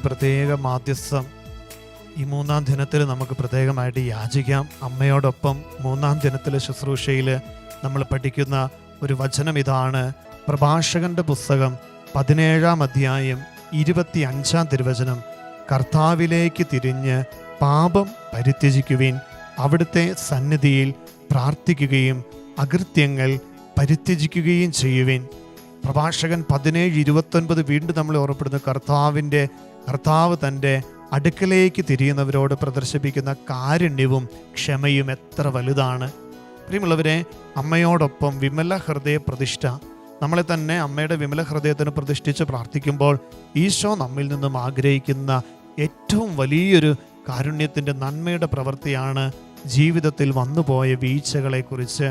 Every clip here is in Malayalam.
പ്രത്യേക മാധ്യസ്ഥം ഈ 3-ാം ദിനത്തിൽ നമുക്ക് പ്രത്യേകമായിട്ട് യാചിക്കാം. അമ്മയോടൊപ്പം 3-ാം ദിനത്തിലെ ശുശ്രൂഷയിൽ നമ്മൾ പഠിക്കുന്ന ഒരു വചനം ഇതാണ്. പ്രഭാഷകന്റെ പുസ്തകം 17-ാം അധ്യായം 25-ാം തിരുവചനം. കർത്താവിലേക്ക് തിരിഞ്ഞ് പാപം പരിത്യജിക്കുവിൻ, അവിടുത്തെ സന്നിധിയിൽ പ്രാർത്ഥിക്കുകയും അകൃത്യങ്ങൾ പരിത്യജിക്കുകയും ചെയ്യുവിൻ. പ്രഭാഷകൻ 17:29 വീണ്ടും നമ്മളെ ഓർമ്മപ്പെടുന്നു. കർത്താവ് തൻ്റെ അടുക്കലേക്ക് തിരിയുന്നവരോട് പ്രദർശിപ്പിക്കുന്ന കാരുണ്യവും ക്ഷമയും എത്ര വലുതാണ്. പ്രിയമുള്ളവരെ, അമ്മയോടൊപ്പം വിമല ഹൃദയ പ്രതിഷ്ഠ, നമ്മളെ തന്നെ അമ്മയുടെ വിമല ഹൃദയത്തിന് പ്രതിഷ്ഠിച്ച് പ്രാർത്ഥിക്കുമ്പോൾ ഈശോ നമ്മിൽ നിന്നും ആഗ്രഹിക്കുന്ന ഏറ്റവും വലിയൊരു കാരുണ്യത്തിൻ്റെ നന്മയുടെ പ്രവൃത്തിയാണ് ജീവിതത്തിൽ വന്നുപോയ വീഴ്ചകളെക്കുറിച്ച്,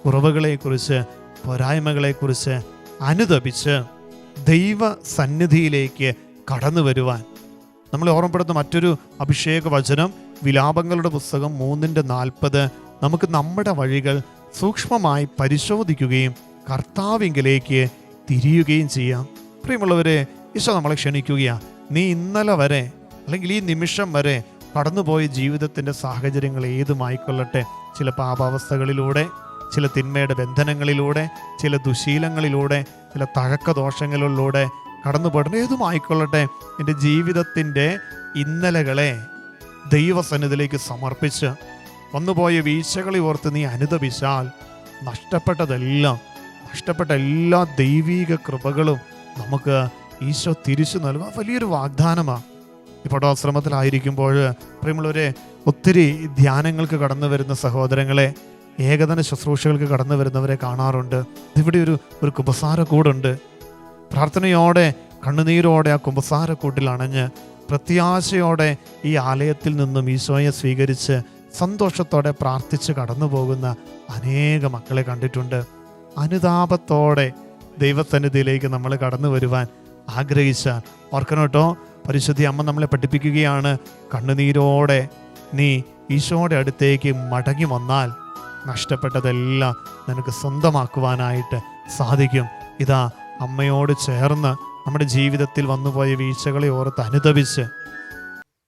കുറവുകളെക്കുറിച്ച്, പോരായ്മകളെക്കുറിച്ച് അനുതപിച്ച് ദൈവ സന്നിധിയിലേക്ക് കടന്നു വരുവാൻ. നമ്മളെ ഓർമ്മപ്പെടുന്ന മറ്റൊരു അഭിഷേക വചനം വിലാപങ്ങളുടെ പുസ്തകം 3:40. നമുക്ക് നമ്മുടെ വഴികൾ സൂക്ഷ്മമായി പരിശോധിക്കുകയും കർത്താവിങ്കിലേക്ക് തിരിയുകയും ചെയ്യാം. പ്രിയമുള്ളവരെ, ഈശോ നമ്മളെ ക്ഷണിക്കുകയാണ്. നീ ഇന്നലെ വരെ അല്ലെങ്കിൽ ഈ നിമിഷം വരെ കടന്നുപോയ ജീവിതത്തിൻ്റെ സാഹചര്യങ്ങൾ ഏതുമായിക്കൊള്ളട്ടെ, ചില പാപാവസ്ഥകളിലൂടെ, ചില തിന്മയുടെ ബന്ധനങ്ങളിലൂടെ, ചില ദുശീലങ്ങളിലൂടെ, ചില തഴക്കദോഷങ്ങളിലൂടെ കടന്നുപോയിട്ട് ഏതുമായിക്കൊള്ളട്ടെ, എൻ്റെ ജീവിതത്തിൻ്റെ ഇന്നലകളെ ദൈവസന്നിധിയിലേക്ക് സമർപ്പിച്ച് വന്നുപോയ വീഴ്ചകളെ ഓർത്ത് നീ അനുതപിച്ചാൽ നഷ്ടപ്പെട്ട എല്ലാ ദൈവീക കൃപകളും നമുക്ക് ഈശോ തിരിച്ചു നൽകുക. വലിയൊരു വാഗ്ദാനമാണ്. ഇപ്പോൾ ആശ്രമത്തിലായിരിക്കുമ്പോൾ പ്രിയമുള്ളവരെ, ഒത്തിരി ധ്യാനങ്ങൾക്ക് കടന്നു വരുന്ന സഹോദരങ്ങളെ, ഏകദിന ശുശ്രൂഷകൾക്ക് കടന്നു വരുന്നവരെ കാണാറുണ്ട്. ഇവിടെ ഒരു കുമ്പസാരക്കൂടുണ്ട്. പ്രാർത്ഥനയോടെ കണ്ണുനീരോടെ ആ കുമ്പസാരക്കൂട്ടിൽ അണഞ്ഞ് പ്രത്യാശയോടെ ഈ ആലയത്തിൽ നിന്നും ഈശോയെ സ്വീകരിച്ച് സന്തോഷത്തോടെ പ്രാർത്ഥിച്ച് കടന്നു പോകുന്ന അനേക മക്കളെ കണ്ടിട്ടുണ്ട്. അനുതാപത്തോടെ ദൈവസന്നിധിയിലേക്ക് നമ്മൾ കടന്നു വരുവാൻ ആഗ്രഹിച്ചാൽ ഓർക്കണം കേട്ടോ, പരിശുദ്ധ അമ്മ നമ്മളെ പഠിപ്പിക്കുകയാണ്, കണ്ണുനീരോടെ നീ ഈശോയുടെ അടുത്തേക്ക് മടങ്ങി വന്നാൽ നഷ്ടപ്പെട്ടതെല്ലാം നിനക്ക് സ്വന്തമാക്കുവാനായിട്ട് സാധിക്കും. ഇതാ, അമ്മയോട് ചേർന്ന് നമ്മുടെ ജീവിതത്തിൽ വന്നുപോയ വീഴ്ചകളെ ഓർത്ത് അനുതപിച്ച്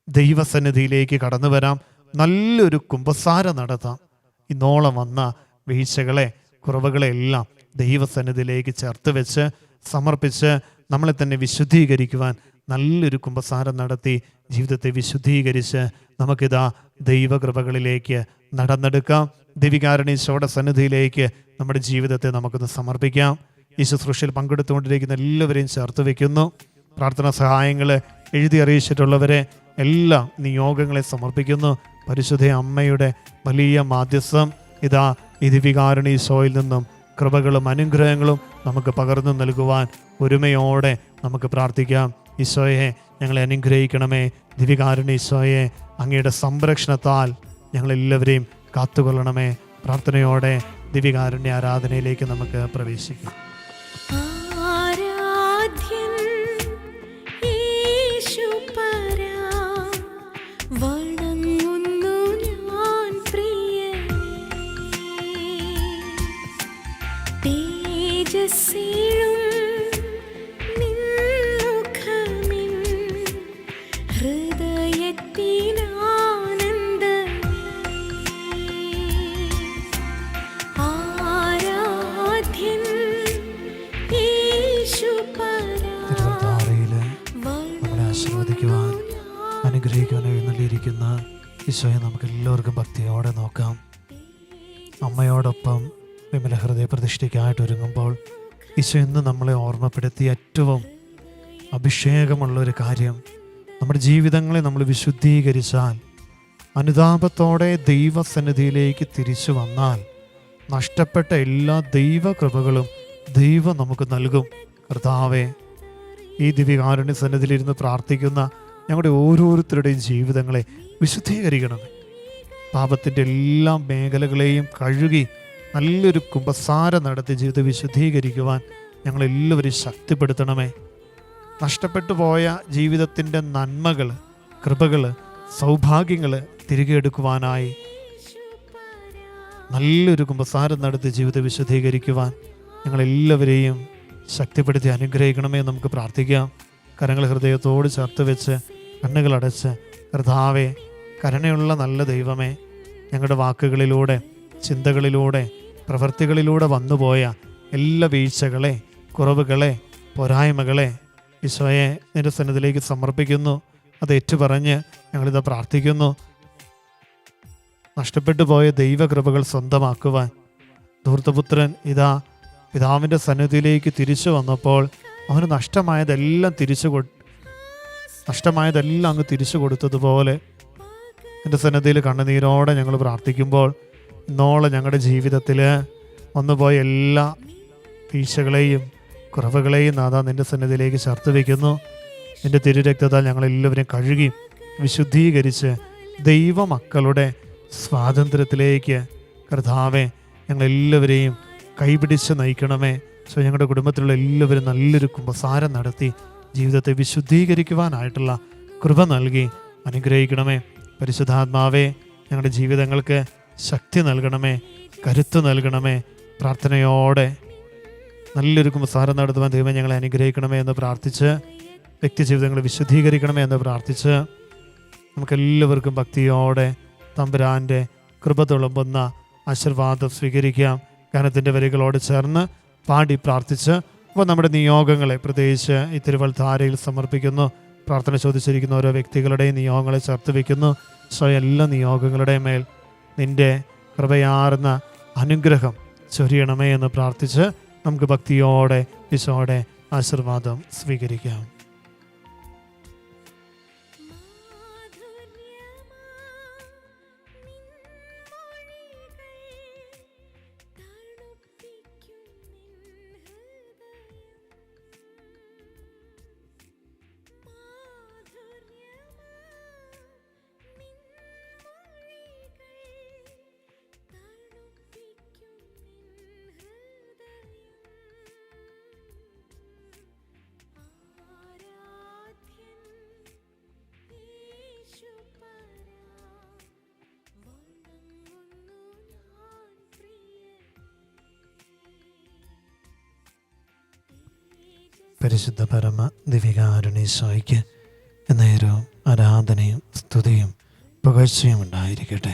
ദൈവസന്നിധിയിലേക്ക് കടന്നു വരാം. നല്ലൊരു കുമ്പസാരം നടത്താം. ഇന്നോളം വന്ന വീഴ്ചകളെ, കുറവുകളെ എല്ലാം ദൈവസന്നിധിയിലേക്ക് ചേർത്ത് വെച്ച് സമർപ്പിച്ച് നമ്മളെ തന്നെ വിശുദ്ധീകരിക്കുവാൻ നല്ലൊരു കുമ്പസാരം നടത്തി ജീവിതത്തെ വിശുദ്ധീകരിച്ച് നമുക്കിതാ ദൈവകൃപകളിലേക്ക് നടന്നെടുക്കാം. ദിവികാരുണ്യീശോയുടെ സന്നിധിയിലേക്ക് നമ്മുടെ ജീവിതത്തെ നമുക്കൊന്ന് സമർപ്പിക്കാം. ഈ ശുശ്രൂഷയിൽ പങ്കെടുത്തുകൊണ്ടിരിക്കുന്ന എല്ലാവരെയും ചേർത്ത് വയ്ക്കുന്നു. പ്രാർത്ഥനാ സഹായങ്ങൾ എഴുതി അറിയിച്ചിട്ടുള്ളവരെ എല്ലാം നിയോഗങ്ങളെ സമർപ്പിക്കുന്നു. പരിശുദ്ധ അമ്മയുടെ വലിയ മാധ്യസ്ഥം ഇതാ ഈ ദിവികാരുണ്യീശോയിൽ നിന്നും കൃപകളും അനുഗ്രഹങ്ങളും നമുക്ക് പകർന്നു നൽകുവാൻ ഒരുമയോടെ നമുക്ക് പ്രാർത്ഥിക്കാം. ഈശോയെ, ഞങ്ങളെ അനുഗ്രഹിക്കണമേ. ദിവികാരുണ്യീശോയെ, അങ്ങയുടെ സംരക്ഷണത്താൽ ഞങ്ങളെല്ലാവരെയും കാത്തുകൊള്ളണമേ. പ്രാർത്ഥനയോടെ ദിവികാരുണ്യ ആരാധനയിലേക്ക് നമുക്ക് പ്രവേശിക്കാം. അനുഗ്രഹിക്കുവാൻ എഴുന്നള്ളിയിരിക്കുന്ന ഈശോയെ നമുക്ക് എല്ലാവർക്കും ഭക്തിയോടെ നോക്കാം. അമ്മയോടൊപ്പം വിമല ഹൃദയ പ്രതിഷ്ഠയ്ക്കായിട്ട് ഒരുങ്ങുമ്പോൾ ഈശോ ഇന്ന് നമ്മളെ ഓർമ്മപ്പെടുത്തിയ ഏറ്റവും അഭിഷേകമുള്ളൊരു കാര്യം, നമ്മുടെ ജീവിതങ്ങളെ നമ്മൾ വിശുദ്ധീകരിച്ചാൽ, അനുതാപത്തോടെ ദൈവസന്നിധിയിലേക്ക് തിരിച്ചു വന്നാൽ നഷ്ടപ്പെട്ട എല്ലാ ദൈവകൃപകളും ദൈവം നമുക്ക് നൽകും. കർത്താവേ, ഈ ദിവ്യകാരുണ്യ സന്നിധിയിലിരുന്ന് പ്രാർത്ഥിക്കുന്ന ഞങ്ങളുടെ ഓരോരുത്തരുടെയും ജീവിതങ്ങളെ വിശുദ്ധീകരിക്കണമേ. പാപത്തിൻ്റെ എല്ലാ മേഖലകളെയും കഴുകി നല്ലൊരു കുമ്പസാരം നടത്തി ജീവിതത്തെ വിശുദ്ധീകരിക്കുവാൻ ഞങ്ങളെല്ലാവരും ശക്തിപ്പെടുത്തണമേ. നഷ്ടപ്പെട്ടു പോയ ജീവിതത്തിൻ്റെ നന്മകൾ, കൃപകൾ, സൗഭാഗ്യങ്ങൾ തിരികെ എടുക്കുവാനായി നല്ലൊരു കുമ്പസാരം നടത്തി ജീവിതത്തെ വിശുദ്ധീകരിക്കുവാൻ ഞങ്ങളെല്ലാവരെയും ശക്തിപ്പെടുത്തി അനുഗ്രഹിക്കണമേ. നമുക്ക് പ്രാർത്ഥിക്കാം. കരങ്ങൾ ഹൃദയത്തോട് ചേർത്ത് വെച്ച് കണ്ണുകളടച്ച്, കർത്താവേ, കരുണയുള്ള നല്ല ദൈവമേ, ഞങ്ങളുടെ വാക്കുകളിലൂടെ, ചിന്തകളിലൂടെ, പ്രവൃത്തികളിലൂടെ വന്നുപോയ എല്ലാ വീഴ്ചകളെ, കുറവുകളെ, പോരായ്മകളെ ഈശോയെ നിന്റെ സന്നിധിയിലേക്ക് സമർപ്പിക്കുന്നു. അത് ഏറ്റുപറഞ്ഞ് ഞങ്ങളിത് പ്രാർത്ഥിക്കുന്നു. നഷ്ടപ്പെട്ടു പോയ ദൈവകൃപകൾ സ്വന്തമാക്കുവാൻ ധൂർത്തപുത്രൻ ഇതാ പിതാവിൻ്റെ സന്നിധിയിലേക്ക് തിരിച്ചു വന്നപ്പോൾ അവന് നഷ്ടമായതെല്ലാം അങ്ങ് തിരിച്ചു കൊടുത്തതുപോലെ എൻ്റെ സന്നിധിയിൽ കണ്ണുനീരോടെ ഞങ്ങൾ പ്രാർത്ഥിക്കുമ്പോൾ ഇന്നോളം ഞങ്ങളുടെ ജീവിതത്തിൽ വന്നുപോയ എല്ലാ വീഴ്ചകളെയും കുറവുകളെയും നാഥാ നിൻ്റെ സന്നിധിയിലേക്ക് ചേർത്ത് വയ്ക്കുന്നു. നിൻ്റെ തിരുരക്തത്താൽ ഞങ്ങളെല്ലാവരെയും കഴുകി വിശുദ്ധീകരിച്ച് ദൈവമക്കളുടെ സ്വാതന്ത്ര്യത്തിലേക്ക് കർത്താവെ ഞങ്ങളെല്ലാവരെയും കൈപിടിച്ച് നയിക്കണമേ. സോ ഞങ്ങളുടെ കുടുംബത്തിലുള്ള എല്ലാവരും നല്ലൊരു കുമ്പസാരം നടത്തി ജീവിതത്തെ വിശുദ്ധീകരിക്കുവാനായിട്ടുള്ള കൃപ നൽകി അനുഗ്രഹിക്കണമേ. പരിശുദ്ധാത്മാവേ, ഞങ്ങളുടെ ജീവിതങ്ങൾക്ക് ശക്തി നൽകണമേ, കരുത്ത് നൽകണമേ. പ്രാർത്ഥനയോടെ നല്ലൊരു കുമ്പസാരം നടത്തുവാൻ ദൈവം ഞങ്ങളെ അനുഗ്രഹിക്കണമേ എന്ന് പ്രാർത്ഥിച്ച്, വ്യക്തി ജീവിതങ്ങളെ വിശുദ്ധീകരിക്കണമേ എന്ന് പ്രാർത്ഥിച്ച്, നമുക്കെല്ലാവർക്കും ഭക്തിയോടെ തമ്പുരാൻ്റെ കൃപ തുളുമ്പുന്ന ആശീർവാദം സ്വീകരിക്കാം. ഗാനത്തിൻ്റെ വരികളോട് ചേർന്ന് പാടി പ്രാർത്ഥിച്ച് അപ്പോൾ നമ്മുടെ നിയോഗങ്ങളെ പ്രത്യേകിച്ച് ഈ തിരുവൽധാരയിൽ സമർപ്പിക്കുന്നു. പ്രാർത്ഥന ചോദിച്ചിരിക്കുന്ന ഓരോ വ്യക്തികളുടെയും നിയോഗങ്ങളെ ചേർത്ത് വയ്ക്കുന്നു. സ്വയം എല്ലാ നിയോഗങ്ങളുടെ മേൽ നിൻ്റെ കൃപയാർന്ന അനുഗ്രഹം ചൊരിയണമേ എന്ന് പ്രാർത്ഥിച്ച് നമുക്ക് ഭക്തിയോടെ ഈശോയുടെ ആശീർവാദം സ്വീകരിക്കാം. പരിശുദ്ധ പരമ ദിവ്യകാരുണ്യീശോയ്ക്ക് എന്നേരവും ആരാധനയും സ്തുതിയും പുകഴ്ചയും ഉണ്ടായിരിക്കട്ടെ.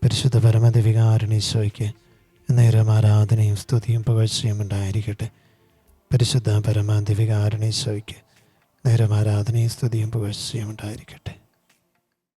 പരിശുദ്ധ പരമ ദിവ്യകാരുണ്യീശോയ്ക്ക് എന്നേരം ആരാധനയും സ്തുതിയും പുകഴ്ചയും ഉണ്ടായിരിക്കട്ടെ. പരിശുദ്ധ പരമ ദിവ്യകാരുണ്യീശോയ്ക്ക് നേരം ആരാധനയും സ്തുതിയും പുകഴ്ചയും ഉണ്ടായിരിക്കട്ടെ.